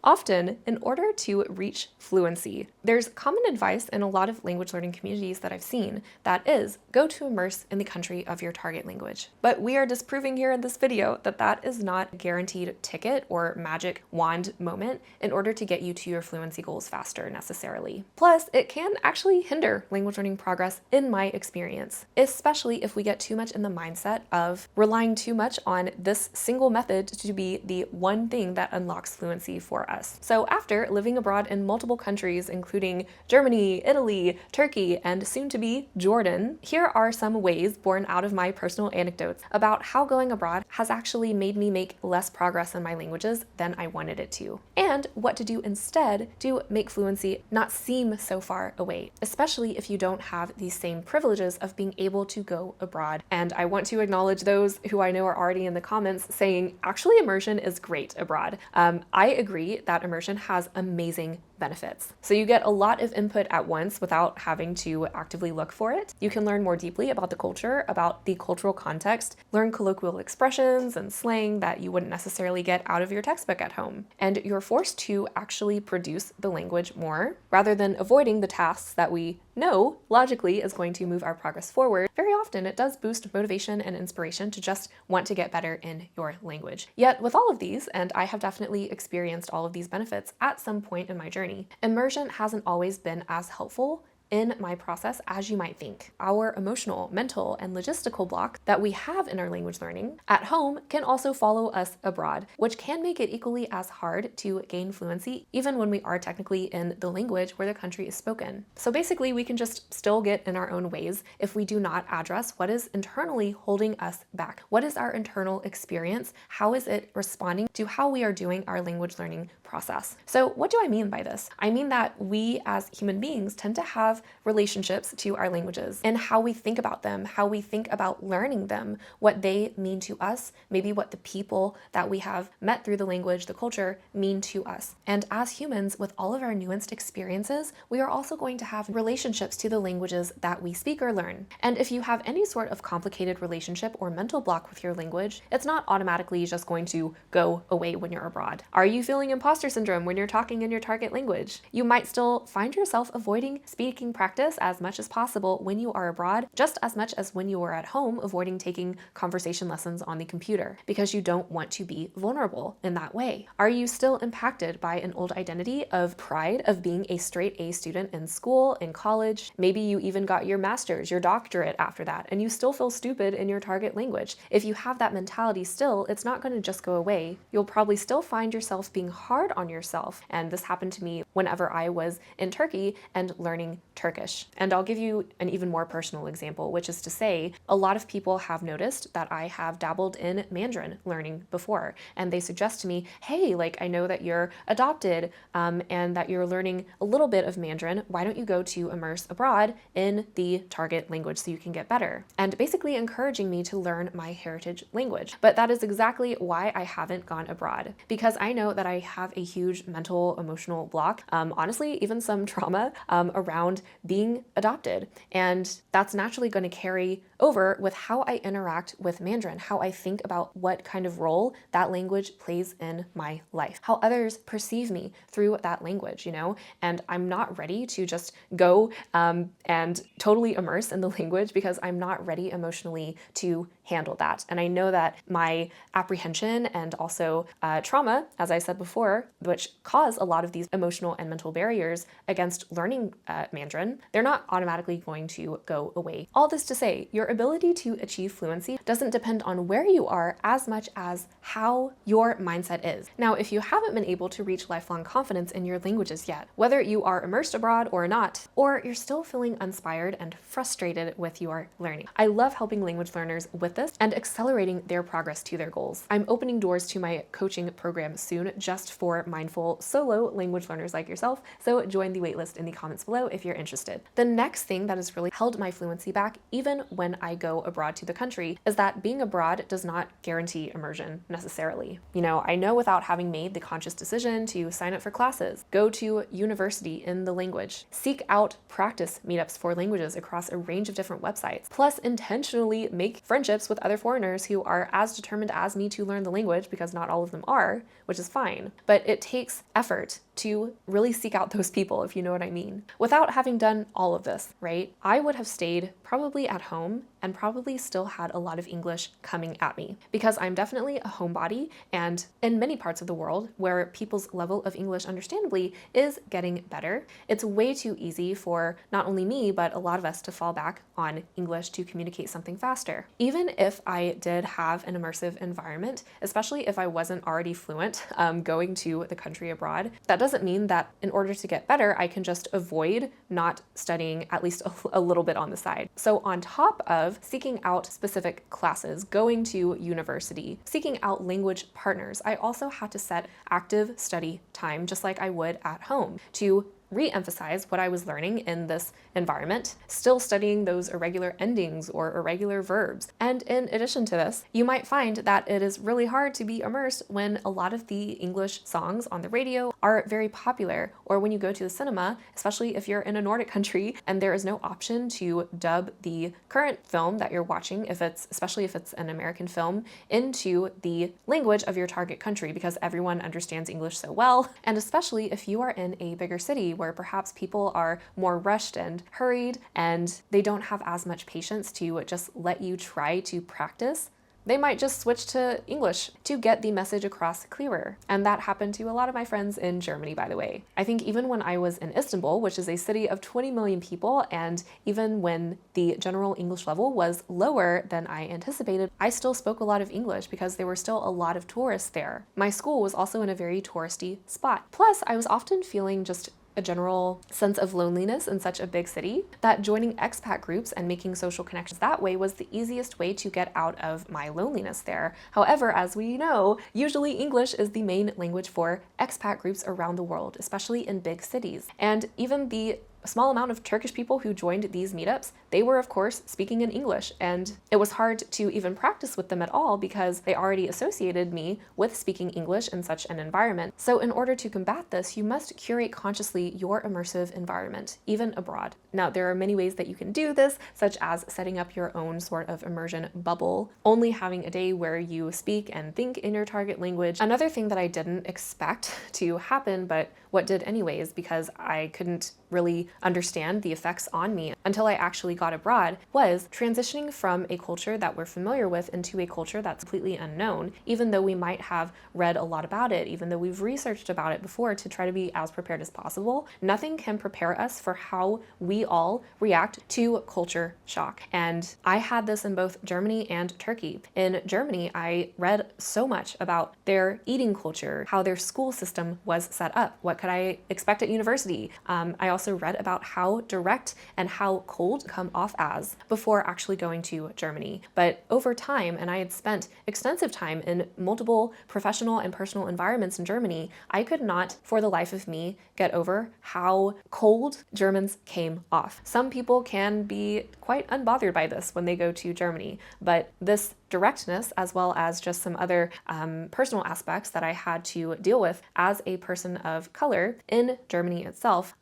Often, in order to reach fluency, there's common advice in a lot of language learning communities that I've seen that is, go to immerse in the country of your target language. But we are disproving here in this video that that is not a guaranteed ticket or magic wand moment in order to get you to your fluency goals faster necessarily. Plus, it can actually hinder language learning progress in my experience, especially if we get too much in the mindset of relying too much on this single method to be the one thing that unlocks fluency for us. So after living abroad in multiple countries, including Germany, Italy, Turkey, and soon to be Jordan, here are some ways born out of my personal anecdotes about how going abroad has actually made me make less progress in my languages than I wanted it to, and what to do instead to make fluency not seem so far away, especially if you don't have these same privileges of being able to go abroad. And I want to acknowledge those who I know are already in the comments saying, actually, immersion is great abroad. I agree that immersion has amazing benefits. So you get a lot of input at once without having to actively look for it. You can learn more deeply about the culture, about the cultural context, learn colloquial expressions and slang that you wouldn't necessarily get out of your textbook at home. And you're forced to actually produce the language more rather than avoiding the tasks that we know logically is going to move our progress forward. Very often it does boost motivation and inspiration to just want to get better in your language. Yet with all of these, and I have definitely experienced all of these benefits at some point in my journey, immersion hasn't always been as helpful in my process as you might think. Our emotional, mental, and logistical block that we have in our language learning at home can also follow us abroad, which can make it equally as hard to gain fluency even when we are technically in the language where the country is spoken. So basically, we can just still get in our own ways if we do not address what is internally holding us back. What is our internal experience? How is it responding to how we are doing our language learning process? So what do I mean by this? I mean that we as human beings tend to have relationships to our languages and how we think about them, how we think about learning them, what they mean to us, maybe what the people that we have met through the language, the culture, mean to us. And as humans, with all of our nuanced experiences, we are also going to have relationships to the languages that we speak or learn. And if you have any sort of complicated relationship or mental block with your language, it's not automatically just going to go away when you're abroad. Are you feeling imposter syndrome when you're talking in your target language? You might still find yourself avoiding speaking practice as much as possible when you are abroad, just as much as when you are at home avoiding taking conversation lessons on the computer, because you don't want to be vulnerable in that way. Are you still impacted by an old identity of pride of being a straight A student in school, in college? Maybe you even got your master's, your doctorate after that, and you still feel stupid in your target language. If you have that mentality still, it's not going to just go away. You'll probably still find yourself being hard on yourself. And this happened to me whenever I was in Turkey and learning Turkish. And I'll give you an even more personal example, which is to say, a lot of people have noticed that I have dabbled in Mandarin learning before, and they suggest to me, hey, like, I know that you're adopted and that you're learning a little bit of Mandarin. Why don't you go to immerse abroad in the target language so you can get better? And basically encouraging me to learn my heritage language. But that is exactly why I haven't gone abroad, because I know that I have a huge mental, emotional block, honestly, even some trauma around being adopted. And that's naturally going to carry over with how I interact with Mandarin, how I think about what kind of role that language plays in my life, how others perceive me through that language, you know? And I'm not ready to just go and totally immerse in the language because I'm not ready emotionally to handle that. And I know that my apprehension and also trauma, as I said before, which cause a lot of these emotional and mental barriers against learning Mandarin, they're not automatically going to go away. All this to say, your ability to achieve fluency doesn't depend on where you are as much as how your mindset is. Now, if you haven't been able to reach lifelong confidence in your languages yet, whether you are immersed abroad or not, or you're still feeling inspired and frustrated with your learning, I love helping language learners with this and accelerating their progress to their goals. I'm opening doors to my coaching program soon just for mindful solo language learners like yourself, so join the waitlist in the comments below if you're interested. The next thing that has really held my fluency back, even when I go abroad to the country, is that being abroad does not guarantee immersion necessarily. You know, I know without having made the conscious decision to sign up for classes, go to university in the language, seek out practice meetups for languages across a range of different websites, plus intentionally make friendships friendships with other foreigners who are as determined as me to learn the language, because not all of them are, which is fine. But it takes effort to really seek out those people, if you know what I mean. Without having done all of this, right, I would have stayed probably at home and probably still had a lot of English coming at me, because I'm definitely a homebody, and in many parts of the world where people's level of English understandably is getting better, it's way too easy for not only me, but a lot of us to fall back on English to communicate something faster. Even if I did have an immersive environment, especially if I wasn't already fluent going to the country abroad, that doesn't mean that in order to get better, I can just avoid not studying at least a little bit on the side. So on top of seeking out specific classes, going to university, seeking out language partners, I also had to set active study time, just like I would at home, to re-emphasize what I was learning in this environment, still studying those irregular endings or irregular verbs. And in addition to this, you might find that it is really hard to be immersed when a lot of the English songs on the radio are very popular, or when you go to the cinema, especially if you're in a Nordic country and there is no option to dub the current film that you're watching, especially if it's an American film, into the language of your target country, because everyone understands English so well. And especially if you are in a bigger city where perhaps people are more rushed and hurried and they don't have as much patience to just let you try to practice, they might just switch to English to get the message across clearer. And that happened to a lot of my friends in Germany, by the way. I think even when I was in Istanbul, which is a city of 20 million people, and even when the general English level was lower than I anticipated, I still spoke a lot of English because there were still a lot of tourists there. My school was also in a very touristy spot. Plus, I was often feeling just a general sense of loneliness in such a big city that joining expat groups and making social connections that way was the easiest way to get out of my loneliness there. However, as we know, usually English is the main language for expat groups around the world, especially in big cities. And even the small amount of Turkish people who joined these meetups, they were of course speaking in English, and it was hard to even practice with them at all because they already associated me with speaking English in such an environment. So in order to combat this, you must curate consciously your immersive environment, even abroad. Now, there are many ways that you can do this, such as setting up your own sort of immersion bubble, only having a day where you speak and think in your target language. Another thing that I didn't expect to happen, but what did anyways, because I couldn't really understand the effects on me until I actually got abroad, was transitioning from a culture that we're familiar with into a culture that's completely unknown, even though we might have read a lot about it, even though we've researched about it before to try to be as prepared as possible. Nothing can prepare us for how we all react to culture shock. And I had this in both Germany and Turkey. In Germany, I read so much about their eating culture, how their school system was set up, what could I expect at university. I also read about how direct and how cold come off as before actually going to Germany. But over time, and I had spent extensive time in multiple professional and personal environments in Germany, I could not for the life of me get over how cold Germans came off. Some people can be quite unbothered by this when they go to Germany, but this directness, as well as just some other personal aspects that I had to deal with as a person of color in Germany itself,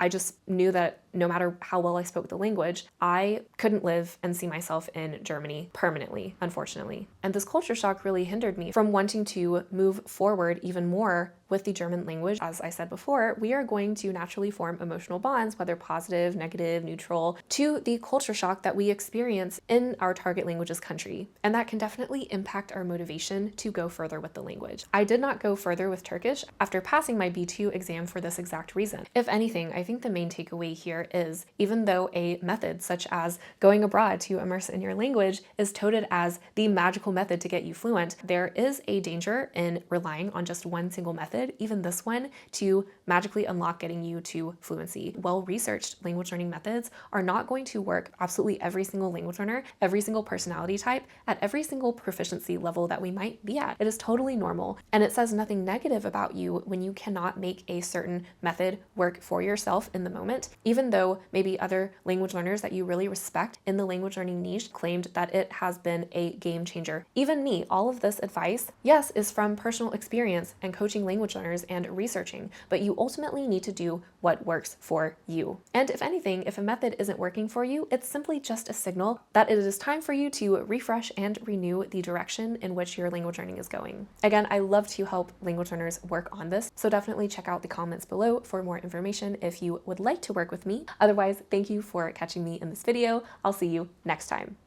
I just knew that no matter how well I spoke the language, I couldn't live and see myself in Germany permanently, unfortunately. And this culture shock really hindered me from wanting to move forward even more with the German language. As I said before, we are going to naturally form emotional bonds, whether positive, negative, neutral, to the culture shock that we experience in our target language's country. And that can definitely impact our motivation to go further with the language. I did not go further with Turkish after passing my B2 exam for this exact reason. If anything, I think the main takeaway here is, even though a method such as going abroad to immerse in your language is touted as the magical method to get you fluent, there is a danger in relying on just one single method, even this one, to magically unlock getting you to fluency. Well-researched language learning methods are not going to work absolutely every single language learner, every single personality type, at every single proficiency level that we might be at. It is totally normal, and it says nothing negative about you when you cannot make a certain method work for yourself in the moment, even even though maybe other language learners that you really respect in the language learning niche claimed that it has been a game changer. Even me, all of this advice, yes, is from personal experience and coaching language learners and researching, but you ultimately need to do what works for you. And if anything, if a method isn't working for you, it's simply just a signal that it is time for you to refresh and renew the direction in which your language learning is going. Again, I love to help language learners work on this, so definitely check out the comments below for more information if you would like to work with me. Otherwise, thank you for catching me in this video. I'll see you next time.